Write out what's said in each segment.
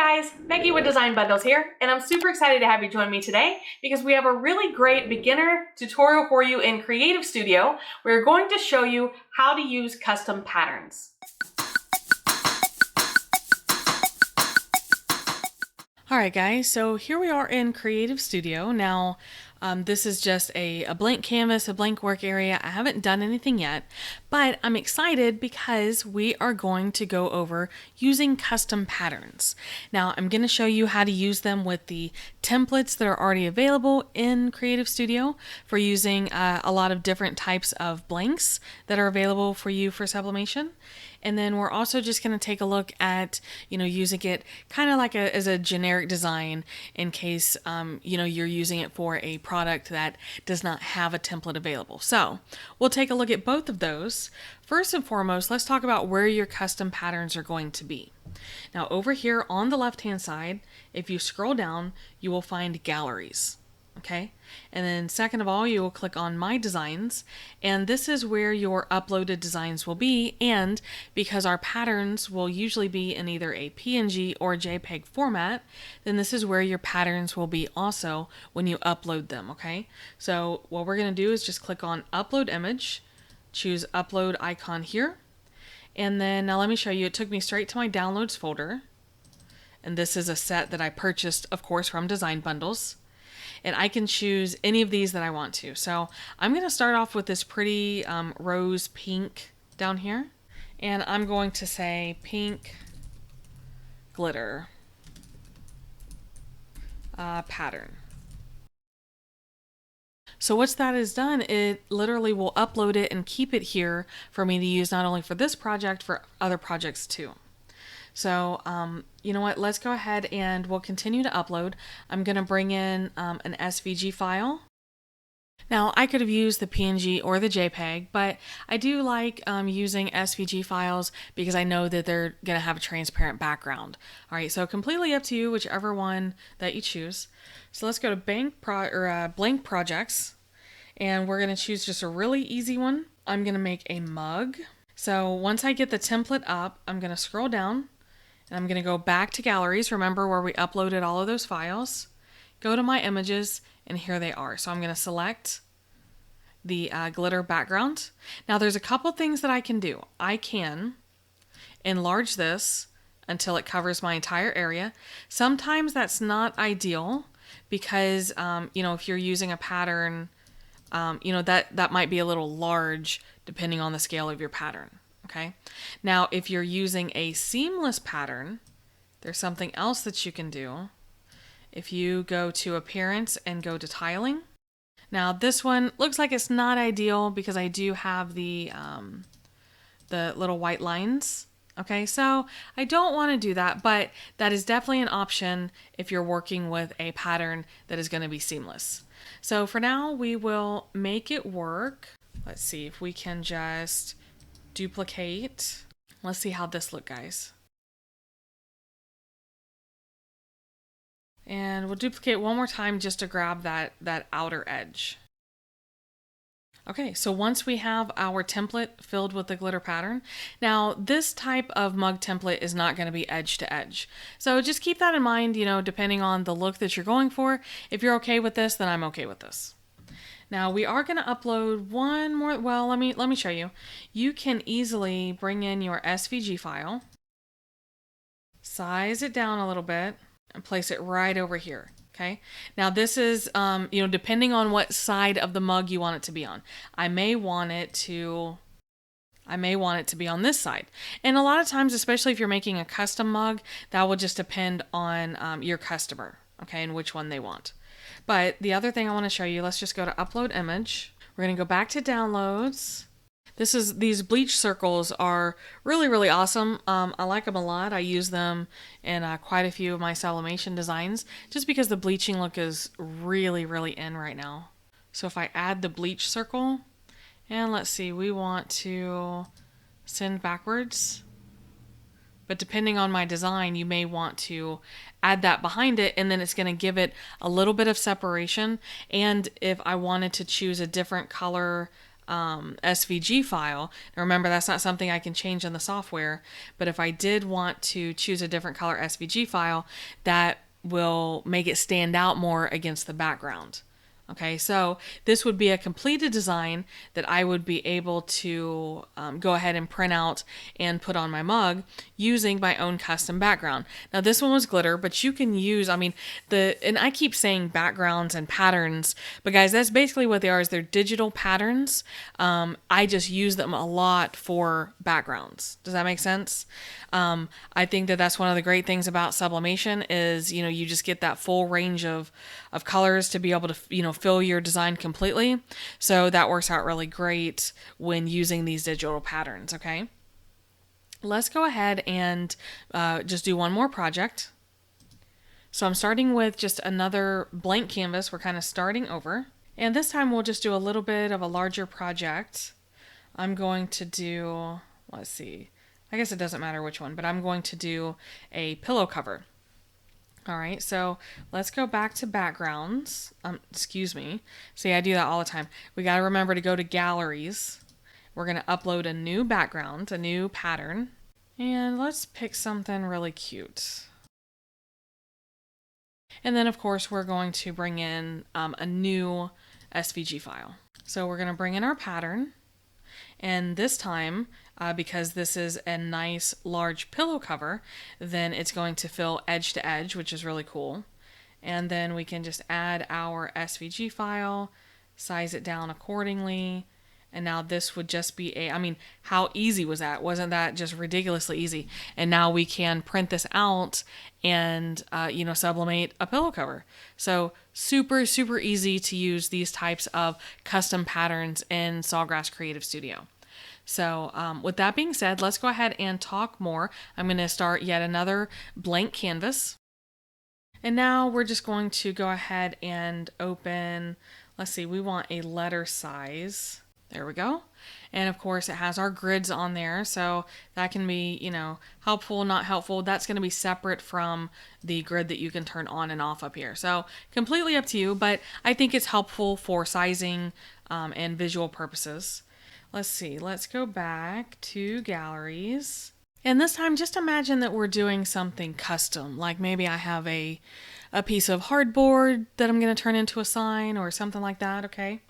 guys, Becky with Design Bundles here, and I'm super excited to have you join me today because we have a really great beginner tutorial for you in Creative Studio. We're going to show you how to use custom patterns. Alright guys, so here we are in Creative Studio. Now, this is just a blank canvas, a blank work area. I haven't done anything yet, but I'm excited because we are going to go over using custom patterns. Now, I'm going to show you how to use them with the templates that are already available in Creative Studio for using a lot of different types of blanks that are available for you for sublimation. And then we're also just going to take a look at, using it kind of like as a generic design in case, you're using it for a product that does not have a template available. So we'll take a look at both of those. First and foremost, let's talk about where your custom patterns are going to be. Now over here on the left-hand side, if you scroll down, you will find galleries. Okay, and then second of all, you will click on My Designs, and this is where your uploaded designs will be. And because our patterns will usually be in either a PNG or JPEG format, then this is where your patterns will be also when you upload them. Okay, so what we're going to do is just click on Upload Image, choose Upload icon here, and then now let me show you. It took me straight to my Downloads folder, and this is a set that I purchased, of course, from Design Bundles. And I can choose any of these that I want to. So I'm going to start off with this pretty rose pink down here. And I'm going to say pink glitter pattern. So once that is done, it literally will upload it and keep it here for me to use not only for this project, for other projects too. So, you know what, let's go ahead and we'll continue to upload. I'm going to bring in an SVG file. Now, I could have used the PNG or the JPEG, but I do like using SVG files because I know that they're going to have a transparent background. All right, so completely up to you, whichever one that you choose. So let's go to Blank Projects, and we're going to choose just a really easy one. I'm going to make a mug. So once I get the template up, I'm going to scroll down. And I'm going to go back to galleries, remember where we uploaded all of those files. Go to my images, and here they are. So I'm going to select the glitter background. Now there's a couple things that I can do. I can enlarge this until it covers my entire area. Sometimes that's not ideal because, if you're using a pattern, that might be a little large depending on the scale of your pattern. Okay. Now, if you're using a seamless pattern, there's something else that you can do. If you go to Appearance and go to Tiling. Now, this one looks like it's not ideal because I do have the little white lines. Okay, so I don't want to do that, but that is definitely an option if you're working with a pattern that is going to be seamless. So for now, we will make it work. Let's see if we can just duplicate. Let's see how this looks, guys. And we'll duplicate one more time just to grab that outer edge. Okay, so once we have our template filled with the glitter pattern, now this type of mug template is not going to be edge to edge. So just keep that in mind, depending on the look that you're going for. If you're okay with this, then I'm okay with this. Now we are going to upload one more. Well, let me show you. You can easily bring in your SVG file, size it down a little bit, and place it right over here. Okay. Now this is, depending on what side of the mug you want it to be on. I may want it to be on this side. And a lot of times, especially if you're making a custom mug, that will just depend on your customer. Okay, and which one they want. But the other thing I want to show you, let's just go to Upload Image. We're going to go back to Downloads. These bleach circles are really, really awesome. I like them a lot. I use them in quite a few of my sublimation designs just because the bleaching look is really, really in right now. So if I add the bleach circle, and let's see, we want to send backwards. But depending on my design, you may want to add that behind it, and then it's going to give it a little bit of separation. And if I wanted to choose a different color SVG file. Now remember, that's not something I can change in the software, but if I did want to choose a different color SVG file, that will make it stand out more against the background. Okay, so this would be a completed design that I would be able to go ahead and print out and put on my mug using my own custom background. Now this one was glitter, but you can use, and I keep saying backgrounds and patterns, but guys, that's basically what they are, is they're digital patterns. I just use them a lot for backgrounds. Does that make sense? I think that that's one of the great things about sublimation is, you just get that full range of colors to be able to, fill your design completely. So that works out really great when using these digital patterns, okay? Let's go ahead and just do one more project. So I'm starting with just another blank canvas. We're kind of starting over. And this time we'll just do a little bit of a larger project. I'm going to do, let's see, I guess it doesn't matter which one, but I'm going to do a pillow cover. All right, so let's go back to backgrounds. Excuse me. See, I do that all the time. We got to remember to go to galleries. We're going to upload a new background, a new pattern, and let's pick something really cute. And then, of course, we're going to bring in a new SVG file. So we're going to bring in our pattern, and this time, because this is a nice large pillow cover, then it's going to fill edge to edge, which is really cool. And then we can just add our SVG file, size it down accordingly. And now this would just be how easy was that? Wasn't that just ridiculously easy? And now we can print this out and, sublimate a pillow cover. So super, super easy to use these types of custom patterns in Sawgrass Creative Studio. So with that being said, let's go ahead and talk more. I'm going to start yet another blank canvas. And now we're just going to go ahead and open, let's see, we want a letter size. There we go. And of course it has our grids on there. So that can be, helpful, not helpful. That's going to be separate from the grid that you can turn on and off up here. So completely up to you, but I think it's helpful for sizing and visual purposes. Let's see, let's go back to galleries. And this time, just imagine that we're doing something custom. Like maybe I have a piece of hardboard that I'm going to turn into a sign or something like that, okay?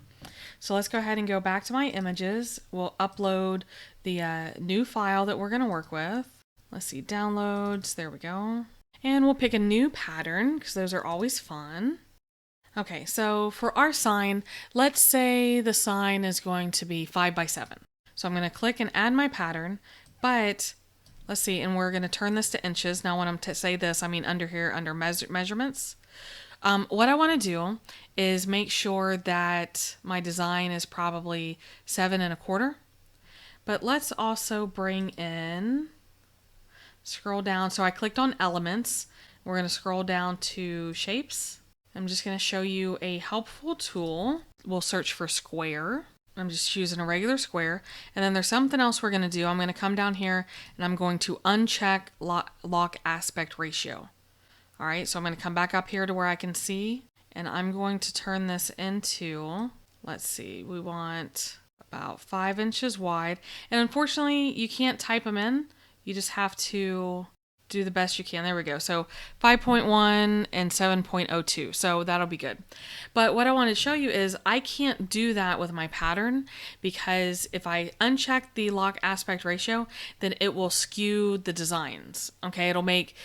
So let's go ahead and go back to my images. We'll upload the new file that we're going to work with. Let's see, downloads, there we go. And we'll pick a new pattern because those are always fun. Okay, so for our sign, let's say the sign is going to be 5 by 7. So I'm going to click and add my pattern, but let's see, and we're going to turn this to inches. Now when I'm to say this, I mean under here, under measurements. What I want to do is make sure that my design is probably 7 1/4. But let's also bring in, scroll down. So I clicked on elements. We're going to scroll down to shapes. I'm just going to show you a helpful tool. We'll search for square. I'm just choosing a regular square. And then there's something else we're going to do. I'm going to come down here and I'm going to uncheck lock aspect ratio. All right, so I'm going to come back up here to where I can see. And I'm going to turn this into, let's see, we want about 5 inches wide. And unfortunately, you can't type them in. You just have to do the best you can. There we go. So 5.1 and 7.02. So that'll be good. But what I want to show you is I can't do that with my pattern because if I uncheck the lock aspect ratio, then it will skew the designs. Okay, it'll make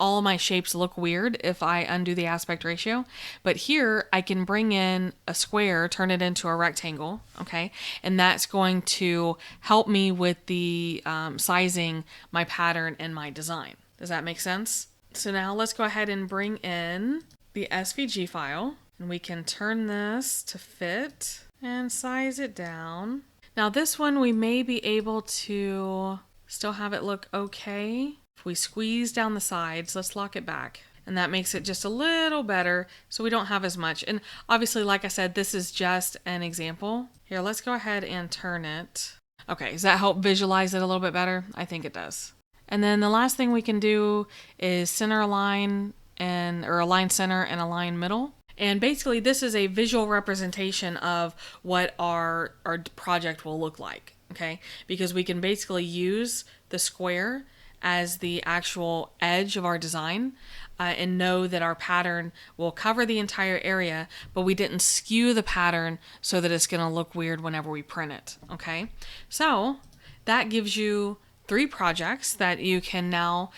all of my shapes look weird if I undo the aspect ratio. But here I can bring in a square, turn it into a rectangle. Okay, and that's going to help me with the sizing my pattern and my design. Does that make sense? So now let's go ahead and bring in the SVG file and we can turn this to fit and size it down. Now this one we may be able to still have it look okay. If we squeeze down the sides, let's lock it back. And that makes it just a little better so we don't have as much. And obviously, like I said, this is just an example. Here, let's go ahead and turn it. Okay, does that help visualize it a little bit better? I think it does. And then the last thing we can do is center align or align center and align middle. And basically this is a visual representation of what our project will look like, okay? Because we can basically use the square as the actual edge of our design, and know that our pattern will cover the entire area, but we didn't skew the pattern so that it's gonna look weird whenever we print it, okay? So that gives you 3 projects that you can now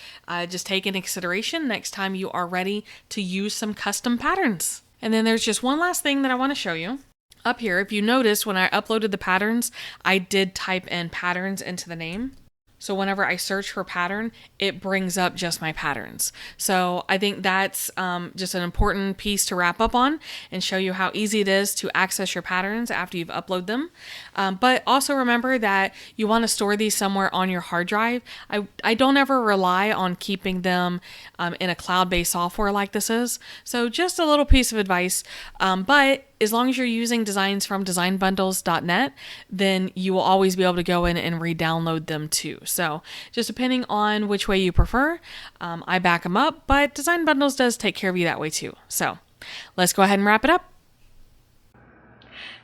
just take into consideration next time you are ready to use some custom patterns. And then there's just one last thing that I want to show you. Up here, if you notice, when I uploaded the patterns, I did type in patterns into the name. So whenever I search for pattern, it brings up just my patterns. So I think that's just an important piece to wrap up on and show you how easy it is to access your patterns after you've uploaded them. But also remember that you want to store these somewhere on your hard drive. I don't ever rely on keeping them in a cloud-based software like this is. So just a little piece of advice, but as long as you're using designs from designbundles.net, then you will always be able to go in and re-download them too. So just depending on which way you prefer, I back them up, but Design Bundles does take care of you that way too. So let's go ahead and wrap it up.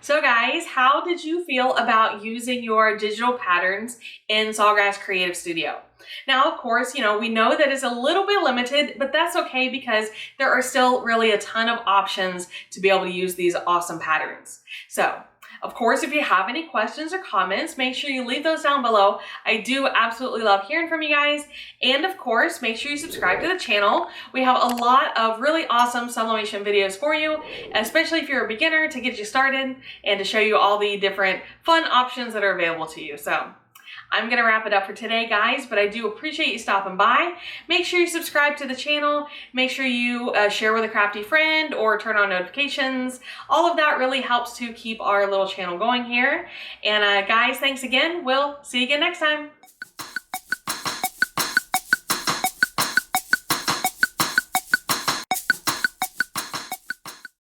So guys, how did you feel about using your digital patterns in Sawgrass Creative Studio? Now, of course, we know that it's a little bit limited, but that's okay because there are still really a ton of options to be able to use these awesome patterns. So, of course, if you have any questions or comments, make sure you leave those down below. I do absolutely love hearing from you guys. And of course, make sure you subscribe to the channel. We have a lot of really awesome sublimation videos for you, especially if you're a beginner, to get you started and to show you all the different fun options that are available to you. So I'm going to wrap it up for today, guys, but I do appreciate you stopping by. Make sure you subscribe to the channel. Make sure you share with a crafty friend or turn on notifications. All of that really helps to keep our little channel going here. And guys, thanks again. We'll see you again next time.